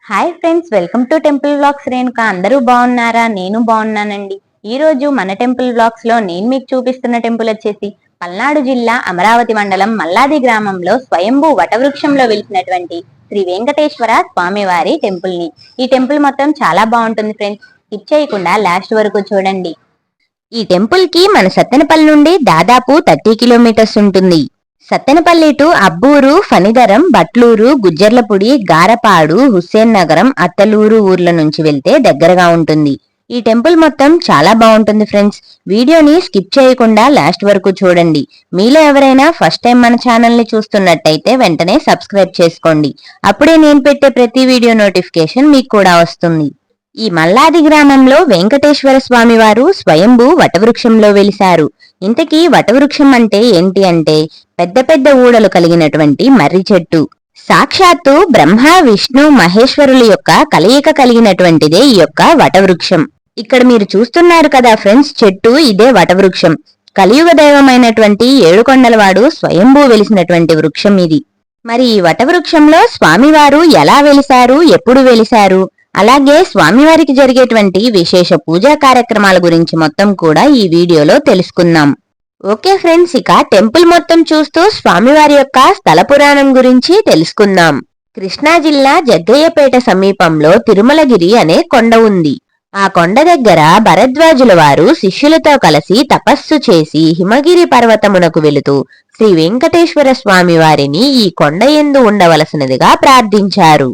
Hi friends, welcome to temple vlogs Renuka. అందరూ బాగున్నారా? నేను బాగున్నానండి. ఈ రోజు మన టెంపుల్ వ్లాగ్స్ లో నేను మీకు చూపిస్తున్న టెంపుల్ వచ్చేసి పల్నాడు జిల్లా అమరావతి మండలం మల్లాది గ్రామంలో స్వయంభూ వటవృక్షంలో వెలిసినటువంటి శ్రీ వెంకటేశ్వర స్వామివారి టెంపుల్ ని. ఈ టెంపుల్ మొత్తం చాలా బాగుంటుంది ఫ్రెండ్స్. స్కిప్ చేయకుండా లాస్ట్ వరకు చూడండి. ఈ టెంపుల్ కి మన సత్తెనపల్లి నుండి దాదాపు 30 కిలోమీటర్స్ ఉంటుంది. సత్తెనపల్లి టు అబ్బూరు, ఫణిధరం, బట్లూరు, గుజ్జర్లపుడి, గారపాడు, హుస్సేన్ నగరం, అత్తలూరు ఊర్ల నుంచి వెళ్తే దగ్గరగా ఉంటుంది. ఈ టెంపుల్ మొత్తం చాలా బాగుంటుంది ఫ్రెండ్స్. వీడియోని స్కిప్ చేయకుండా లాస్ట్ వరకు చూడండి. మీలో ఎవరైనా ఫస్ట్ టైం మన ఛానల్ ని చూస్తున్నట్టయితే వెంటనే సబ్స్క్రైబ్ చేసుకోండి. అప్పుడే నేను పెట్టే ప్రతి వీడియో నోటిఫికేషన్ మీకు కూడా వస్తుంది. ఈ మల్లాది గ్రామంలో వెంకటేశ్వర స్వామి వారు స్వయంభూ వటవృక్షంలో వెలిశారు. ఇంతకీ వటవృక్షం అంటే ఏంటి అంటే పెద్ద పెద్ద ఊడలు కలిగినటువంటి మర్రి చెట్టు. సాక్షాత్తు బ్రహ్మ, విష్ణు, మహేశ్వరుల యొక్క కలయిక కలిగినటువంటిదే ఈ యొక్క వటవృక్షం. ఇక్కడ మీరు చూస్తున్నారు కదా ఫ్రెండ్స్, చెట్టు ఇదే వటవృక్షం. కలియుగ దైవమైనటువంటి ఏడుకొండలవాడు స్వయంభూ వెలిసినటువంటి వృక్షం ఇది. మరి ఈ వటవృక్షంలో స్వామివారు ఎలా వెలిశారు, ఎప్పుడు వెలిశారు, అలాగే స్వామివారికి జరిగేటువంటి విశేష పూజా కార్యక్రమాల గురించి మొత్తం కూడా ఈ వీడియోలో తెలుసుకుందాం. ఓకే ఫ్రెండ్స్, ఇక టెంపుల్ మొత్తం చూస్తూ స్వామివారి యొక్క స్థల పురాణం గురించి తెలుసుకుందాం. కృష్ణా జిల్లా జగ్గయ్యపేట సమీపంలో తిరుమలగిరి అనే కొండ ఉంది. ఆ కొండ దగ్గర భరద్వాజుల వారు శిష్యులతో కలిసి తపస్సు చేసి హిమగిరి పర్వతమునకు వెళుతూ శ్రీ వెంకటేశ్వర స్వామి వారిని ఈ కొండ యందు ఉండవలసినదిగా ప్రార్థించారు.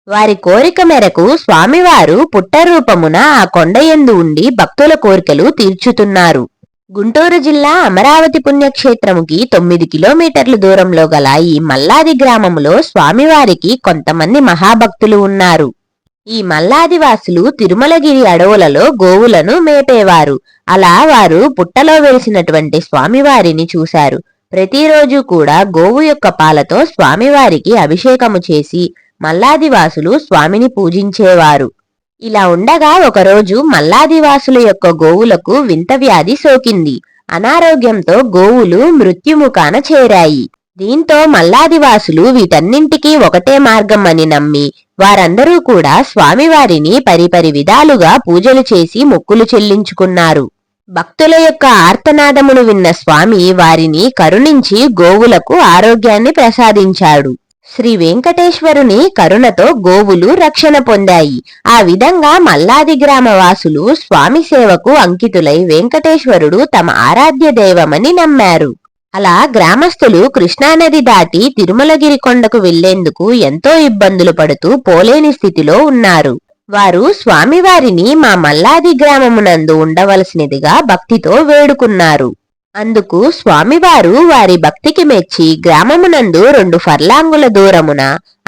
వారి కోరిక మేరకు స్వామివారు పుట్టరూపమున ఆ కొండయందు ఉండి భక్తుల కోరికలు తీర్చుతున్నారు. గుంటూరు జిల్లా అమరావతి పుణ్యక్షేత్రముకి 9 కిలోమీటర్ల దూరంలో గల ఈ మల్లాది గ్రామములో స్వామివారికి కొంతమంది మహాభక్తులు ఉన్నారు. ఈ మల్లాదివాసులు తిరుమలగిరి అడవులలో గోవులను మేపేవారు. అలా వారు పుట్టలో వెలిసినటువంటి స్వామివారిని చూశారు. ప్రతిరోజు కూడా గోవు యొక్క పాలతో స్వామివారికి అభిషేకము చేసి మల్లాదివాసులు స్వామిని పూజించేవారు. ఇలా ఉండగా ఒకరోజు మల్లాదివాసుల యొక్క గోవులకు వింత వ్యాధి సోకింది. అనారోగ్యంతో గోవులు మృత్యుముఖాన చేరాయి. దీంతో మల్లాదివాసులు వీటన్నింటికీ ఒకటే మార్గం అని నమ్మి వారందరూ కూడా స్వామివారిని పరిపరి విధాలుగా పూజలు చేసి మొక్కులు చెల్లించుకున్నారు. భక్తుల యొక్క ఆర్తనాదమును విన్న స్వామి వారిని కరుణించి గోవులకు ఆరోగ్యాన్ని ప్రసాదించాడు. శ్రీ వెంకటేశ్వరుని కరుణతో గోవులు రక్షణ పొందాయి. ఆ విధంగా మల్లాది గ్రామ వాసులు స్వామి సేవకు అంకితులై వెంకటేశ్వరుడు తమ ఆరాధ్య దైవమని నమ్మారు. అలా గ్రామస్తులు కృష్ణానది దాటి తిరుమలగిరి కొండకు వెళ్లేందుకు ఎంతో ఇబ్బందులు పడుతూ పోలేని స్థితిలో ఉన్నారు. వారు స్వామివారిని మా మల్లాది గ్రామమునందు ఉండవలసినదిగా భక్తితో వేడుకున్నారు. అందుకు స్వామివారు వారి భక్తికి మెచ్చి గ్రామమునందు 2 ఫర్లాంగుల దూరమున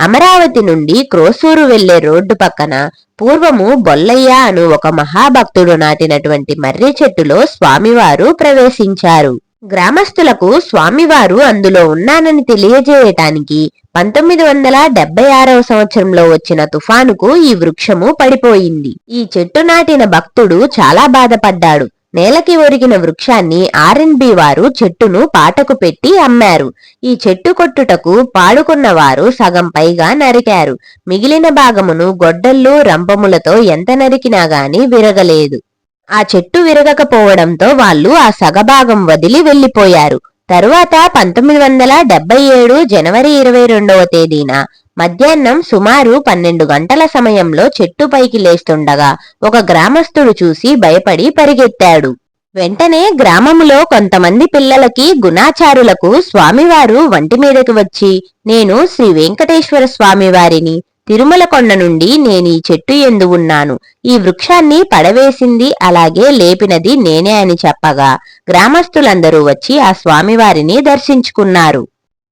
అమరావతి నుండి క్రోసూరు వెళ్లే రోడ్డు పక్కన పూర్వము బొల్లయ్య అను ఒక మహాభక్తుడు నాటినటువంటి మర్రి చెట్టులో స్వామివారు ప్రవేశించారు. గ్రామస్తులకు స్వామివారు అందులో ఉన్నానని తెలియజేయటానికి 1976వ సంవత్సరంలో వచ్చిన తుఫానుకు ఈ వృక్షము పడిపోయింది. ఈ చెట్టు నాటిన భక్తుడు చాలా బాధపడ్డాడు. నేలకి ఒరిగిన వృక్షాన్ని R&B వారు చెట్టును పాటకు పెట్టి అమ్మారు. ఈ చెట్టు కొట్టుటకు పాడుకున్న వారు సగం పైగా నరికారు. మిగిలిన భాగమును గొడ్డళ్ళు, రంపములతో ఎంత నరికినా గాని విరగలేదు. ఆ చెట్టు విరగకపోవడంతో వాళ్ళు ఆ సగభాగం వదిలి వెళ్లిపోయారు. తరువాత 1977 జనవరి 22వ తేదీన మధ్యాహ్నం సుమారు 12 గంటల సమయంలో చెట్టు పైకి లేస్తుండగా ఒక గ్రామస్తుడు చూసి భయపడి పరిగెత్తాడు. వెంటనే గ్రామములో కొంతమంది పిల్లలకి గుణాచారులకు స్వామివారు వంటి మీదకి వచ్చి, నేను శ్రీ వెంకటేశ్వర స్వామివారిని, తిరుమల కొండ నుండి నేను ఈ చెట్టు యందు ఉన్నాను. ఈ వృక్షాన్ని పడవేసింది అలాగే లేపినది నేనే అని చెప్పగా గ్రామస్తులందరూ వచ్చి ఆ స్వామివారిని దర్శించుకున్నారు.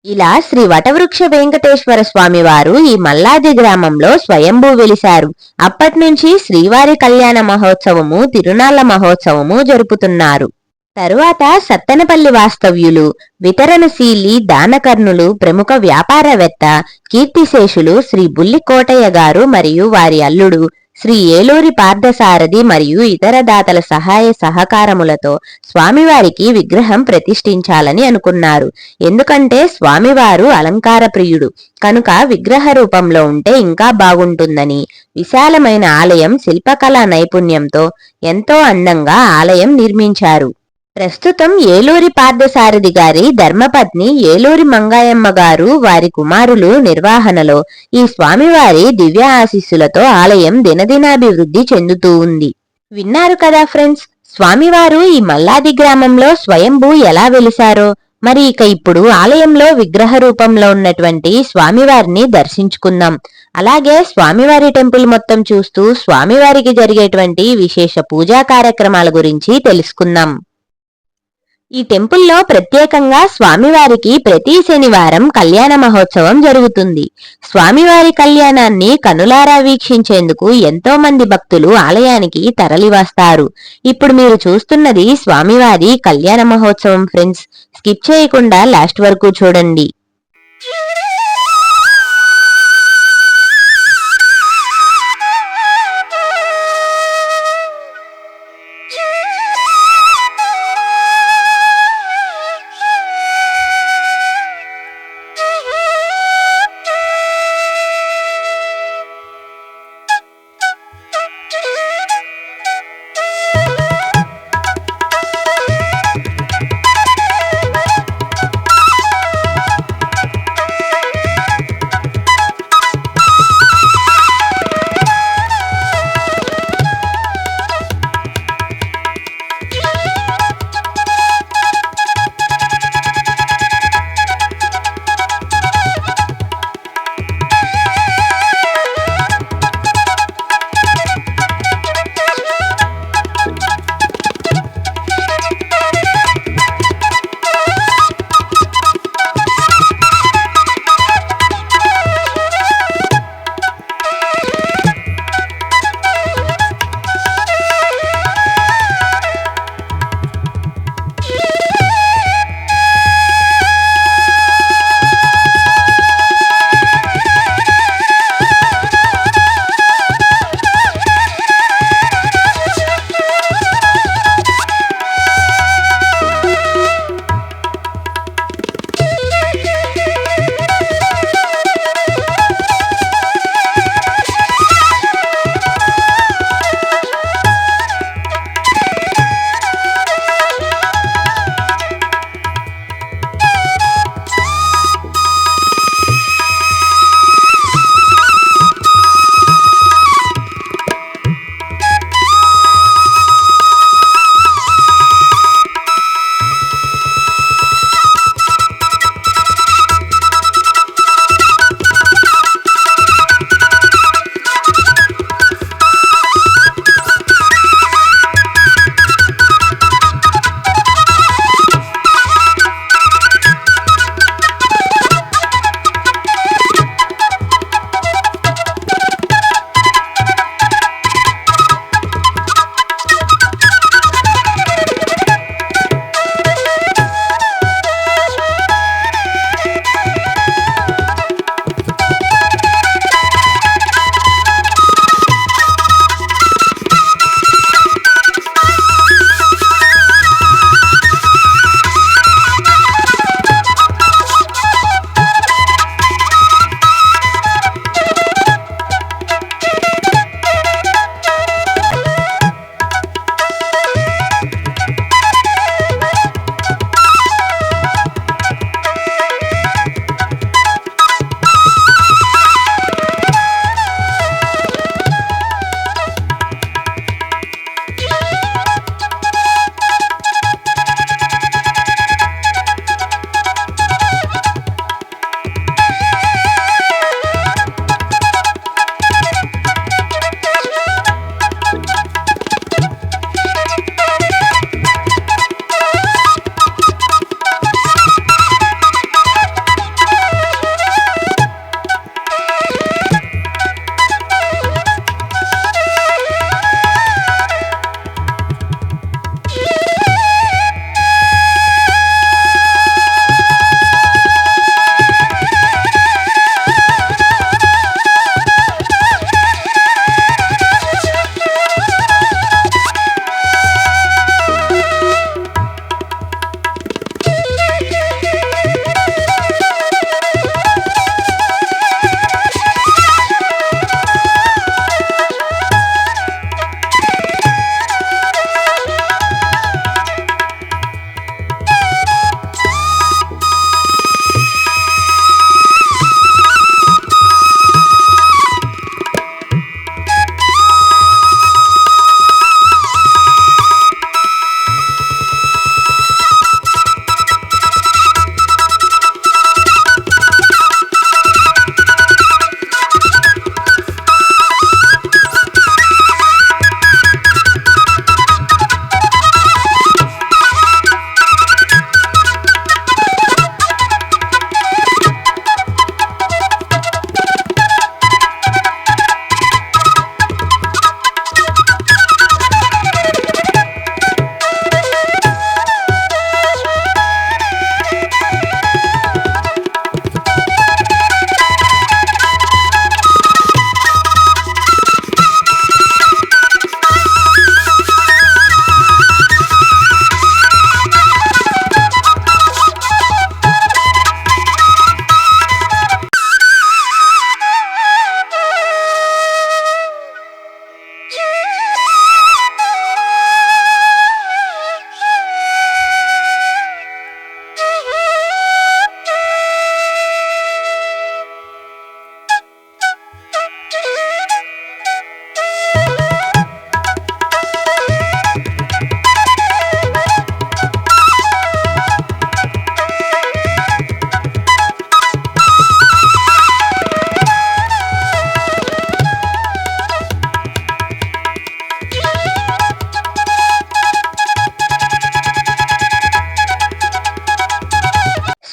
ఇలా శ్రీ వటవృక్ష వెంకటేశ్వర స్వామివారు ఈ మల్లాది గ్రామంలో స్వయంభూ వెలిశారు. అప్పట్నుంచి శ్రీవారి కళ్యాణ మహోత్సవము, తిరునాళ్ల మహోత్సవము జరుపుతున్నారు. తరువాత సత్తెనపల్లి వాస్తవ్యులు, వితరణశీలి, దానకర్ణులు, ప్రముఖ వ్యాపారవేత్త, కీర్తిశేషులు శ్రీ బుల్లి కోటయ్య గారు మరియు వారి అల్లుడు శ్రీ ఏలూరి పార్థసారథి మరియు ఇతర దాతల సహాయ సహకారములతో స్వామివారికి విగ్రహం ప్రతిష్ఠించాలని అనుకున్నారు. ఎందుకంటే స్వామివారు అలంకార ప్రియుడు కనుక విగ్రహ రూపంలో ఉంటే ఇంకా బాగుంటుందని విశాలమైన ఆలయం శిల్పకళా నైపుణ్యంతో ఎంతో అందంగా ఆలయం నిర్మించారు. ప్రస్తుతం ఏలూరి పార్థసారథి గారి ధర్మపత్ని ఏలూరి మంగాయమ్మ గారు వారి కుమారులు నిర్వహణలో ఈ స్వామివారి దివ్య ఆశీస్సులతో ఆలయం దినదినాభివృద్ధి చెందుతూ ఉంది. విన్నారు కదా ఫ్రెండ్స్, స్వామివారు ఈ మల్లాది గ్రామంలో స్వయంభూ ఎలా వెలిశారో. మరి ఇక ఇప్పుడు ఆలయంలో విగ్రహ రూపంలో ఉన్నటువంటి స్వామివారిని దర్శించుకుందాం. అలాగే స్వామివారి టెంపుల్ మొత్తం చూస్తూ స్వామివారికి జరిగేటువంటి విశేష పూజా కార్యక్రమాల గురించి తెలుసుకుందాం. ఈ టెంపుల్లో ప్రత్యేకంగా స్వామివారికి ప్రతి శనివారం కళ్యాణ మహోత్సవం జరుగుతుంది. స్వామివారి కళ్యాణాన్ని కనులారా వీక్షించేందుకు ఎంతో మంది భక్తులు ఆలయానికి తరలివస్తారు. ఇప్పుడు మీరు చూస్తున్నది స్వామివారి కళ్యాణ మహోత్సవం ఫ్రెండ్స్. స్కిప్ చేయకుండా లాస్ట్ వరకు చూడండి.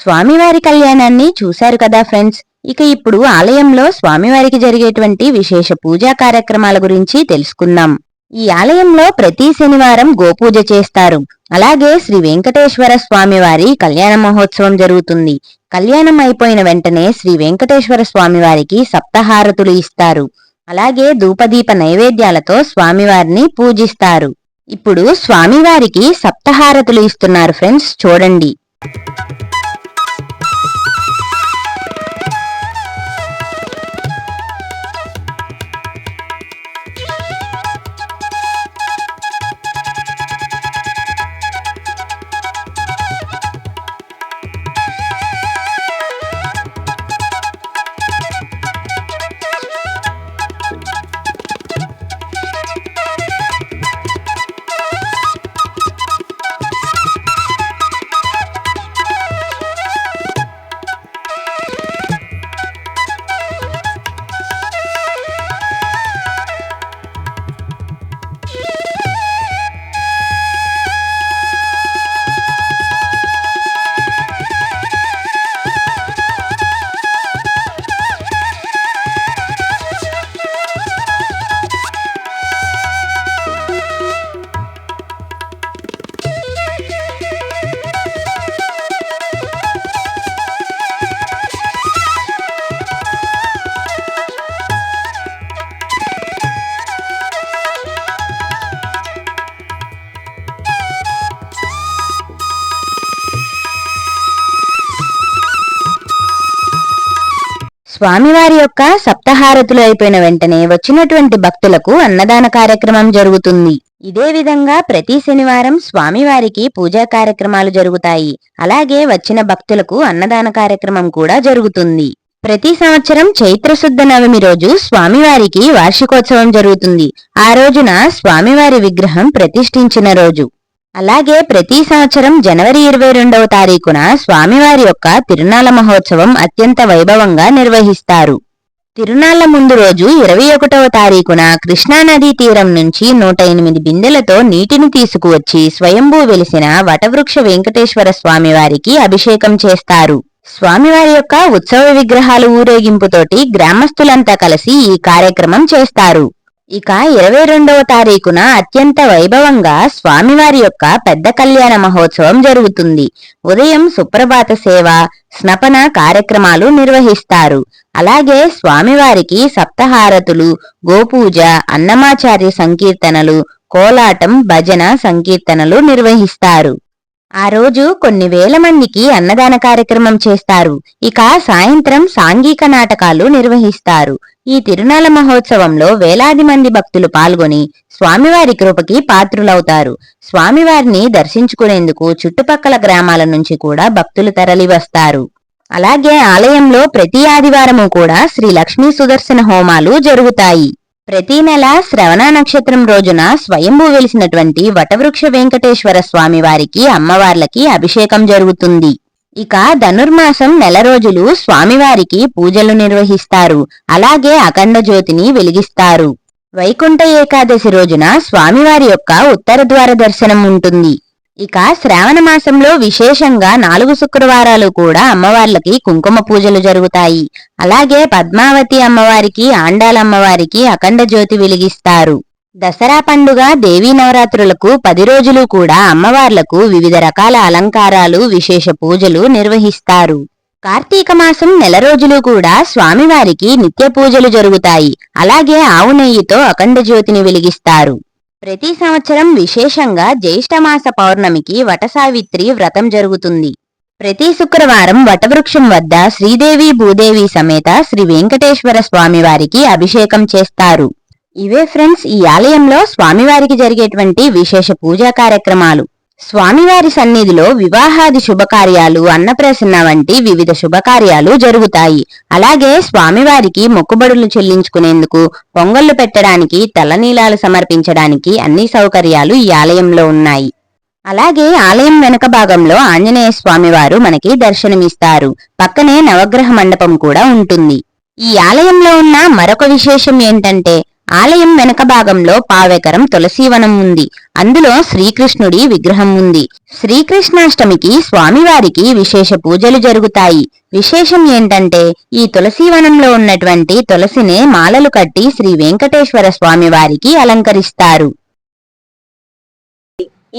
స్వామివారి కళ్యాణాన్ని చూశారు కదా ఫ్రెండ్స్. ఇక ఇప్పుడు ఆలయంలో స్వామివారికి జరిగేటువంటి విశేష పూజా కార్యక్రమాల గురించి తెలుసుకుందాం. ఈ ఆలయంలో ప్రతి శనివారం గోపూజ చేస్తారు. అలాగే శ్రీ వెంకటేశ్వర స్వామివారి కళ్యాణ మహోత్సవం జరుగుతుంది. కళ్యాణం అయిపోయిన వెంటనే శ్రీ వెంకటేశ్వర స్వామివారికి సప్తహారతులు ఇస్తారు. అలాగే ధూపదీప నైవేద్యాలతో స్వామివారిని పూజిస్తారు. ఇప్పుడు స్వామివారికి సప్తహారతులు ఇస్తున్నారు ఫ్రెండ్స్, చూడండి. స్వామివారి యొక్క సప్తహారతులు అయిపోయిన వెంటనే వచ్చినటువంటి భక్తులకు అన్నదాన కార్యక్రమం జరుగుతుంది. ఇదే విధంగా ప్రతి శనివారం స్వామివారికి పూజా కార్యక్రమాలు జరుగుతాయి. అలాగే వచ్చిన భక్తులకు అన్నదాన కార్యక్రమం కూడా జరుగుతుంది. ప్రతి సంవత్సరం చైత్రశుద్ధ నవమి రోజు స్వామివారికి వార్షికోత్సవం జరుగుతుంది. ఆ రోజున స్వామివారి విగ్రహం ప్రతిష్ఠించిన రోజు. అలాగే ప్రతి సంవత్సరం జనవరి 22వ తారీఖున స్వామివారి యొక్క తిరునాళ్ల మహోత్సవం అత్యంత వైభవంగా నిర్వహిస్తారు. తిరునాళ్ల ముందు రోజు 21వ తారీఖున కృష్ణానదీ తీరం నుంచి 108 బిందెలతో నీటిని తీసుకువచ్చి స్వయంభూ వెలిసిన వటవృక్ష వెంకటేశ్వర స్వామివారికి అభిషేకం చేస్తారు. స్వామివారి యొక్క ఉత్సవ విగ్రహాలు ఊరేగింపుతోటి గ్రామస్తులంతా కలిసి ఈ కార్యక్రమం చేస్తారు. ఇక 22వ తారీఖున అత్యంత వైభవంగా స్వామివారి యొక్క పెద్ద కళ్యాణ మహోత్సవం జరుగుతుంది. ఉదయం సుప్రభాత సేవ, స్నపన కార్యక్రమాలు నిర్వహిస్తారు. అలాగే స్వామివారికి సప్తహారతులు, గోపూజ, అన్నమాచార్య సంకీర్తనలు, కోలాటం, భజన సంకీర్తనలు నిర్వహిస్తారు. ఆ రోజు కొన్ని వేల మందికి అన్నదాన కార్యక్రమం చేస్తారు. ఇక సాయంత్రం సాంఘిక నాటకాలు నిర్వహిస్తారు. ఈ తిరునాళ్ల మహోత్సవంలో వేలాది మంది భక్తులు పాల్గొని స్వామివారి కృపకి పాత్రులవుతారు. స్వామివారిని దర్శించుకునేందుకు చుట్టుపక్కల గ్రామాల నుంచి కూడా భక్తులు తరలివస్తారు. అలాగే ఆలయంలో ప్రతి ఆదివారము కూడా శ్రీ లక్ష్మీ సుదర్శన హోమాలు జరుగుతాయి. ప్రతి నెల శ్రవణ నక్షత్రం రోజున స్వయంభూ వెలిసినటువంటి వటవృక్ష వెంకటేశ్వర స్వామి వారికి అమ్మవార్లకి అభిషేకం జరుగుతుంది. ఇక ధనుర్మాసం నెల రోజులు స్వామివారికి పూజలు నిర్వహిస్తారు. అలాగే అఖండ జ్యోతిని వెలిగిస్తారు. వైకుంఠ ఏకాదశి రోజున స్వామివారి యొక్క ఉత్తర ద్వార దర్శనం ఉంటుంది. ఇక శ్రావణ మాసంలో విశేషంగా 4 శుక్రవారాలు కూడా అమ్మవార్లకి కుంకుమ పూజలు జరుగుతాయి. అలాగే పద్మావతి అమ్మవారికి, ఆండాల అమ్మవారికి అఖండ జ్యోతి వెలిగిస్తారు. దసరా పండుగ, దేవీ నవరాత్రులకు 10 రోజులు కూడా అమ్మవార్లకు వివిధ రకాల అలంకారాలు, విశేష పూజలు నిర్వహిస్తారు. కార్తీక మాసం నెల రోజులు కూడా స్వామివారికి నిత్య పూజలు జరుగుతాయి. అలాగే ఆవు నెయ్యితో అఖండ జ్యోతిని వెలిగిస్తారు. ప్రతి సంవత్సరం విశేషంగా జ్యేష్ఠమాస పౌర్ణమికి వటసావిత్రి వ్రతం జరుగుతుంది. ప్రతి శుక్రవారం వటవృక్షం వద్ద శ్రీదేవి భూదేవి సమేత శ్రీ వెంకటేశ్వర స్వామివారికి అభిషేకం చేస్తారు. ఇవే ఫ్రెండ్స్ ఈ ఆలయంలో స్వామివారికి జరిగేటువంటి విశేష పూజా కార్యక్రమాలు. స్వామివారి సన్నిధిలో వివాహాది శుభకార్యాలు, అన్నప్రసన్న వంటి వివిధ శుభకార్యాలు జరుగుతాయి. అలాగే స్వామివారికి మొక్కుబడులు చెల్లించుకునేందుకు, పొంగళ్లు పెట్టడానికి, తలనీలాలు సమర్పించడానికి అన్ని సౌకర్యాలు ఈ ఆలయంలో ఉన్నాయి. అలాగే ఆలయం వెనక భాగంలో ఆంజనేయ స్వామివారు మనకి దర్శనమిస్తారు. పక్కనే నవగ్రహ మండపం కూడా ఉంటుంది. ఈ ఆలయంలో ఉన్న మరొక విశేషం ఏంటంటే ఆలయం వెనక భాగంలో పావెకరం తులసీవనం ఉంది. అందులో శ్రీకృష్ణుడి విగ్రహం ఉంది. శ్రీకృష్ణాష్టమికి స్వామివారికి విశేష పూజలు జరుగుతాయి. విశేషం ఏంటంటే ఈ తులసీవనంలో ఉన్నటువంటి తులసిని మాలలు కట్టి శ్రీ వెంకటేశ్వర స్వామివారికి అలంకరిస్తారు.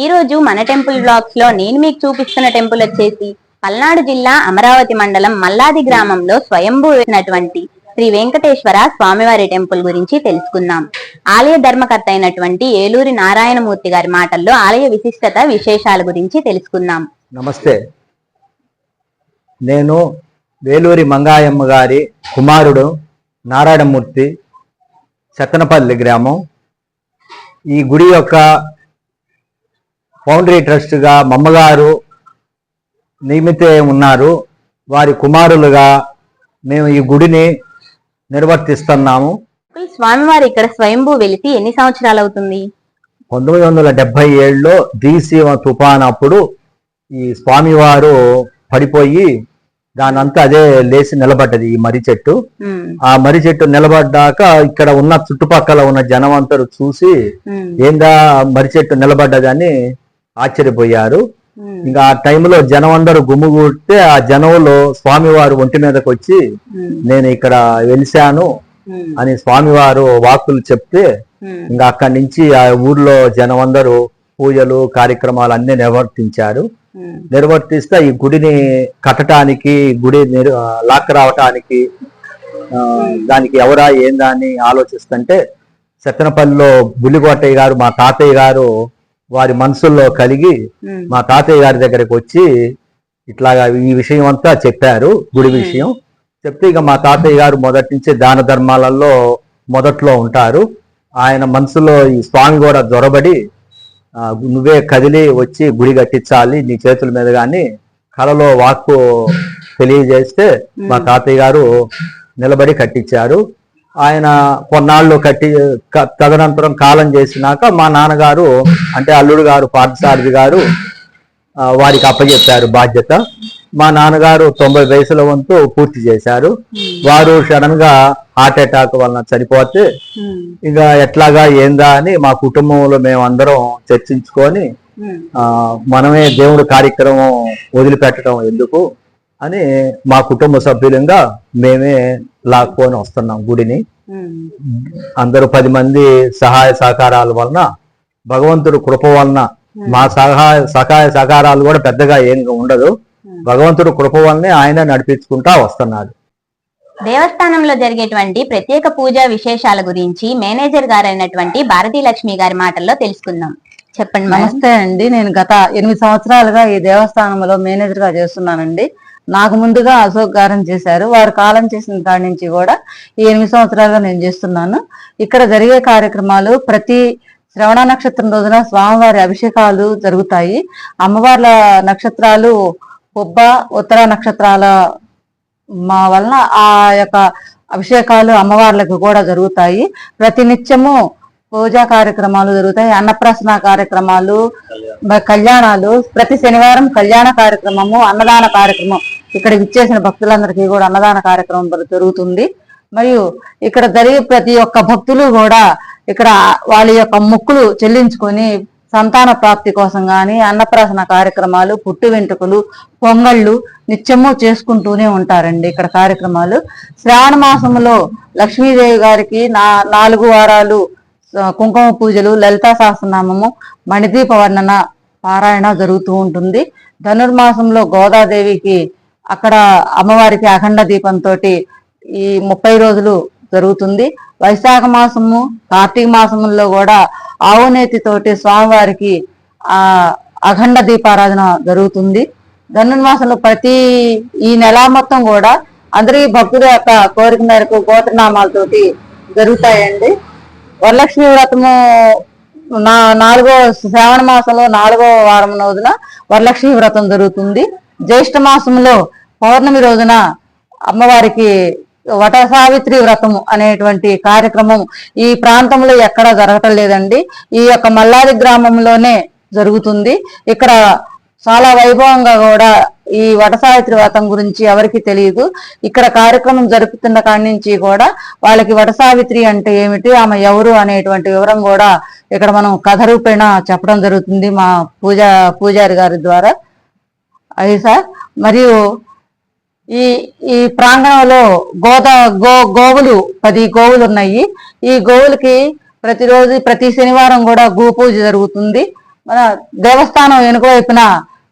ఈ రోజు మన టెంపుల్ బ్లాగ్స్ లో నేను మీకు చూపిస్తున్న టెంపుల్ వచ్చేసి పల్నాడు జిల్లా అమరావతి మండలం మల్లాది గ్రామంలో స్వయంభూ అయినటువంటి శ్రీ వెంకటేశ్వర స్వామివారి టెంపుల్ గురించి తెలుసుకుందాం. ఆలయ ధర్మకర్త అయినటువంటి ఏలూరి నారాయణమూర్తి గారి మాటల్లో ఆలయ విశిష్టత విశేషాల గురించి తెలుసుకుందాం. నమస్తే, నేను వేలూరి మంగాయమ్మ గారి కుమారుడు నారాయణమూర్తి, సత్తనపల్లి గ్రామం. ఈ గుడి యొక్క ఫౌండరీ ట్రస్ట్గా మమ్మగారు నియమితే ఉన్నారు. వారి కుమారులుగా మేము ఈ గుడిని నిర్వర్తిస్తున్నాము. స్వామివారి ఇక్కడ స్వయంభూ వెలిసి ఎన్ని సంవత్సరాలు అవుతుంది? 1977లో దీసీమ తుఫాన్ అప్పుడు ఈ స్వామివారు పడిపోయి దానంతా అదే లేచి నిలబడ్డది ఈ మర్రి చెట్టు. ఆ మర్రి చెట్టు నిలబడ్డాక ఇక్కడ ఉన్న చుట్టుపక్కల ఉన్న జనం అందరూ చూసి ఏందా మర్రి చెట్టు నిలబడ్డదని ఆశ్చర్యపోయారు. ఇంకా ఆ టైంలో జనం అందరూ గుమ్ముగూడితే ఆ జనంలో స్వామివారు ఒంటి మీదకి వచ్చి నేను ఇక్కడ వెలిశాను అని స్వామివారు వాక్కులు చెప్తే ఇంకా అక్కడి నుంచి ఆ ఊర్లో జనం అందరూ పూజలు కార్యక్రమాలు అన్ని నిర్వర్తిస్తే ఈ గుడిని కట్టడానికి గుడి లాక్ రావటానికి దానికి ఎవరా ఏందా అని ఆలోచిస్తుంటే సత్తెనపల్లిలో బుల్లికోటయ్య గారు మా తాతయ్య గారు వారి మనసుల్లో కలిగి మా తాతయ్య గారి దగ్గరికి వచ్చి ఇట్లాగా ఈ విషయం అంతా చెప్పారు. గుడి విషయం చెప్తే ఇక మా తాతయ్య గారు మొదటి నుంచి దాన ధర్మాలలో మొదట్లో ఉంటారు. ఆయన మనసులో ఈ స్వామి కూడా దొరబడి నువ్వే కదిలి వచ్చి గుడి కట్టించాలి నీ చేతుల మీద కానీ కళలో వాక్కు తెలియజేస్తే మా తాతయ్య గారు నిలబడి కట్టించారు. ఆయన కొన్నాళ్ళు తదనంతరం కాలం చేసినాక మా నాన్నగారు అంటే అల్లుడు గారు పార్థసారథి గారు వారికి అప్పచెప్పారు బాధ్యత. మా నాన్నగారు 90 వయసుల వంతు పూర్తి చేశారు. వారు సడన్ గా హార్ట్ అటాక్ వలన చనిపోతే ఇంకా ఎట్లాగా ఏందా అని మా కుటుంబంలో మేము అందరం చర్చించుకొని మనమే దేవుడు కార్యక్రమం వదిలిపెట్టడం ఎందుకు అని మా కుటుంబ సభ్యులంగా మేమే లాక్కొని వస్తున్నాం గుడిని. అందరూ 10 మంది సహాయ సహకారాల వలన భగవంతుడు కృప వలన మా సహాయ సహకారాలు కూడా పెద్దగా ఏం ఉండదు. భగవంతుడు కృప వలనే ఆయన నడిపించుకుంటా వస్తున్నాడు. దేవస్థానంలో జరిగేటువంటి ప్రత్యేక పూజా విశేషాల గురించి మేనేజర్ గారైనటువంటి భారతీ లక్ష్మి గారి మాటల్లో తెలుసుకుందాం. చెప్పండి. నమస్తే అండి, నేను గత 8 సంవత్సరాలుగా ఈ దేవస్థానంలో మేనేజర్ గా చేస్తున్నానండి. నాకు ముందుగా అశోక్ గారని చేశారు. వారు కాలం చేసిన కాడి నుంచి కూడా ఈ 8 సంవత్సరాలుగా నేను చేస్తున్నాను. ఇక్కడ జరిగే కార్యక్రమాలు ప్రతి శ్రవణ నక్షత్రం రోజున స్వామివారి అభిషేకాలు జరుగుతాయి. అమ్మవార్ల నక్షత్రాలు పొబ్బ ఉత్తర నక్షత్రాల మా వలన ఆ యొక్క అభిషేకాలు అమ్మవార్లకు కూడా జరుగుతాయి. ప్రతి నిత్యము పూజా కార్యక్రమాలు జరుగుతాయి. అన్నప్రాసన కార్యక్రమాలు, కళ్యాణాలు, ప్రతి శనివారం కళ్యాణ కార్యక్రమము, అన్నదాన కార్యక్రమం ఇక్కడ విచ్చేసిన భక్తులందరికీ కూడా అన్నదాన కార్యక్రమం జరుగుతుంది. మరియు ఇక్కడ జరిగే ప్రతి ఒక్క భక్తులు కూడా ఇక్కడ వాళ్ళ యొక్క మొక్కులు చెల్లించుకొని సంతాన ప్రాప్తి కోసం గాని అన్నప్రాసన కార్యక్రమాలు, పుట్టు వెంట్రుకలు, పొంగళ్ళు నిత్యము చేసుకుంటూనే ఉంటారండి ఇక్కడ కార్యక్రమాలు. శ్రావణ మాసంలో లక్ష్మీదేవి గారికి 4 వారాలు కుంకుమ పూజలు, లలితా సహస్రనామము, మణిదీప వర్ణన పారాయణ జరుగుతూ ఉంటుంది. ధనుర్మాసంలో గోదాదేవికి అక్కడ అమ్మవారికి అఖండ దీపంతో ఈ 30 రోజులు జరుగుతుంది. వైశాఖ మాసము, కార్తీక మాసముల్లో కూడా ఆవునేతితోటి స్వామివారికి అఖండ దీపారాధన జరుగుతుంది. ధనుర్మాసంలో ప్రతి ఈ నెల మొత్తం కూడా అందరి భక్తుల యొక్క కోరిక మేరకు గోత్రనామాలతోటి జరుగుతాయండి. వరలక్ష్మి వ్రతము 4వ శ్రావణ మాసంలో 4వ వారం రోజున వరలక్ష్మి వ్రతం జరుగుతుంది. జ్యేష్ఠ మాసంలో పౌర్ణమి రోజున అమ్మవారికి వట సావిత్రి వ్రతము అనేటువంటి కార్యక్రమం ఈ ప్రాంతంలో ఎక్కడా జరగటం లేదండి. ఈ యొక్క మల్లాది గ్రామంలోనే జరుగుతుంది. ఇక్కడ చాలా వైభవంగా కూడా ఈ వట సావిత్రి వ్రతం గురించి ఎవరికి తెలియదు. ఇక్కడ కార్యక్రమం జరుపుతున్న కాడి నుంచి కూడా వాళ్ళకి వట సావిత్రి అంటే ఏమిటి, ఆమె ఎవరు అనేటువంటి వివరం కూడా ఇక్కడ మనం కథ రూపేణ చెప్పడం జరుగుతుంది మా పూజారి గారి ద్వారా. అది సార్, మరియు ఈ ఈ ప్రాంగణంలో గోవులు 10 గోవులు ఉన్నాయి. ఈ గోవులకి ప్రతిరోజు ప్రతి శనివారం కూడా గోపూజ జరుగుతుంది. మన దేవస్థానం వెనుక వైపున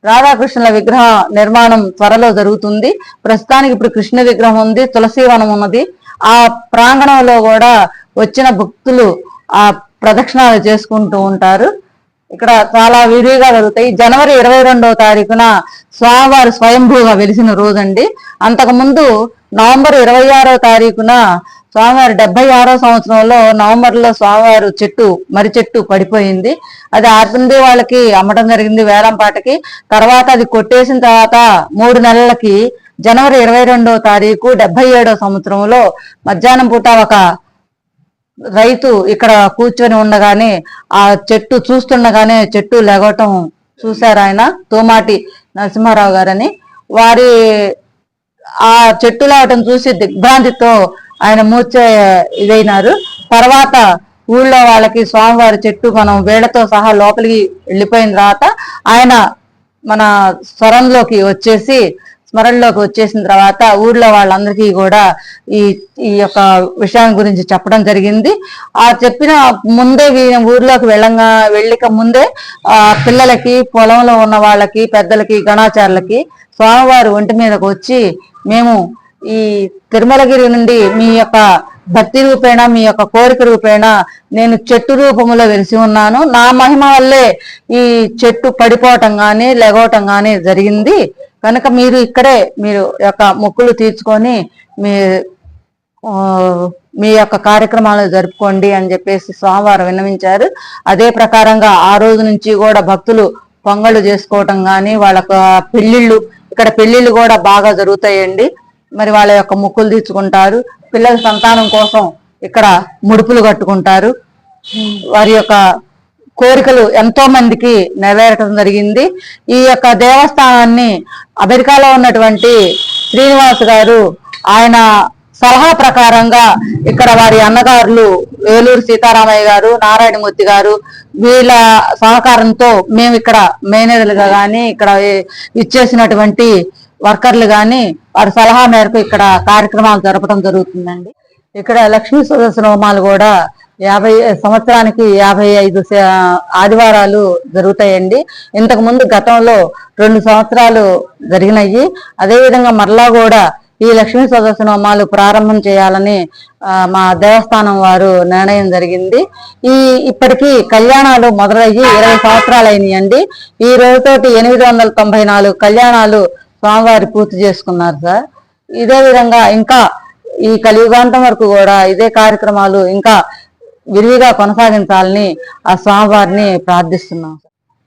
రాధాకృష్ణుల విగ్రహ నిర్మాణం త్వరలో జరుగుతుంది. ప్రస్తుతానికి ఇప్పుడు కృష్ణ విగ్రహం ఉంది, తులసీవనం ఉన్నది. ఆ ప్రాంగణంలో కూడా వచ్చిన భక్తులు ఆ ప్రదక్షిణాలు చేసుకుంటూ ఉంటారు. ఇక్కడ చాలా విరివిగా జరుగుతాయి. జనవరి 22వ తారీఖున స్వామివారు స్వయంభూగా వెలిసిన రోజండి. అంతకుముందు నవంబర్ 26వ తారీఖున స్వామివారి 76వ సంవత్సరంలో నవంబర్లో స్వామివారు మర్రి చెట్టు పడిపోయింది. అది ఆర్పింది వాళ్ళకి అమ్మటం జరిగింది వేలంపాటకి. తర్వాత అది కొట్టేసిన తర్వాత 3 నెలలకి జనవరి 22వ తారీఖు 77వ సంవత్సరంలో మధ్యాహ్నం పూట ఒక రైతు ఇక్కడ కూర్చొని ఉండగానే ఆ చెట్టు చూస్తుండగానే చెట్టు లెగవటం చూశారు ఆయన, తోమాటి నరసింహారావు గారని. వారి ఆ చెట్టు లేవటం చూసి దిగ్భ్రాంతితో ఆయన మూర్ఛ ఇదైనారు. తర్వాత ఊళ్ళో వాళ్ళకి స్వామివారి చెట్టు మనం వేళ్లతో సహా లోపలికి వెళ్ళిపోయిన తర్వాత ఆయన మన స్మరణలోకి వచ్చేసిన తర్వాత ఊర్లో వాళ్ళందరికీ కూడా ఈ యొక్క విషయం గురించి చెప్పడం జరిగింది. ఆ చెప్పిన ముందే ఊర్లోకి వెళ్ళక ముందే పిల్లలకి, పొలంలో ఉన్న వాళ్ళకి, పెద్దలకి, గణాచారులకి స్వామివారు ఒంటి మీదకి వచ్చి, మేము ఈ తిరుమలగిరి నుండి మీ యొక్క భక్తి రూపేణ, మీ యొక్క కోరిక రూపేణ నేను చెట్టు రూపంలో వెలిసి ఉన్నాను. నా మహిమ వల్లే ఈ చెట్టు పడిపోవటం గాని లెగవటం గాని జరిగింది. కనుక మీరు ఇక్కడే మీరు యొక్క మొక్కులు తీర్చుకొని మీ యొక్క కార్యక్రమాలు జరుపుకోండి అని చెప్పేసి స్వామివారు విన్నవించారు. అదే ప్రకారంగా ఆ రోజు నుంచి కూడా భక్తులు పొంగళ్ళు చేసుకోవటం గాని, వాళ్ళ ఇక్కడ పెళ్లిళ్ళు కూడా బాగా జరుగుతాయండి. మరి వాళ్ళ యొక్క మొక్కులు తీర్చుకుంటారు. పిల్లల సంతానం కోసం ఇక్కడ ముడుపులు కట్టుకుంటారు. వారి యొక్క కోరికలు ఎంతో మందికి నెరవేరటం జరిగింది. ఈ యొక్క దేవస్థానాన్ని అమెరికాలో ఉన్నటువంటి శ్రీనివాస్ గారు ఆయన సలహా ప్రకారంగా ఇక్కడ వారి అన్నగారులు వేలూరు సీతారామయ్య గారు, నారాయణమూర్తి గారు వీళ్ళ సహకారంతో మేము ఇక్కడ మేనేజర్లుగా గాని, ఇక్కడ ఇచ్చేసినటువంటి వర్కర్లు గాని వారి సలహా మేరకు ఇక్కడ కార్యక్రమాలు జరపడం జరుగుతుందండి. ఇక్కడ లక్ష్మీ సదస్సు హోమాలు కూడా 50 సంవత్సరానికి 55 ఆదివారాలు జరుగుతాయండి. ఇంతకు ముందు గతంలో 2 సంవత్సరాలు జరిగినాయి. అదేవిధంగా మరలా కూడా ఈ లక్ష్మీ సదస్సు హోమాలు ప్రారంభం చేయాలని మా దేవస్థానం వారు నిర్ణయం జరిగింది. ఇప్పటికీ కళ్యాణాలు మొదలయ్యి 20 సంవత్సరాలు అయినాయండి. ఈ రోజుతోటి 894 కళ్యాణాలు స్వామివారి పూర్తి చేసుకున్నారు సార్. ఇదే విధంగా ఇంకా ఈ కలియుగాంతం వరకు కూడా ఇదే కార్యక్రమాలు ఇంకా విరివిగా కొనసాగించాలని ఆ స్వామివారిని ప్రార్థిస్తున్నాం.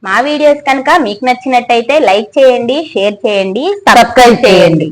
మా వీడియోస్ కనుక మీకు నచ్చినట్టయితే లైక్ చేయండి, షేర్ చేయండి, సబ్స్క్రైబ్ చేయండి.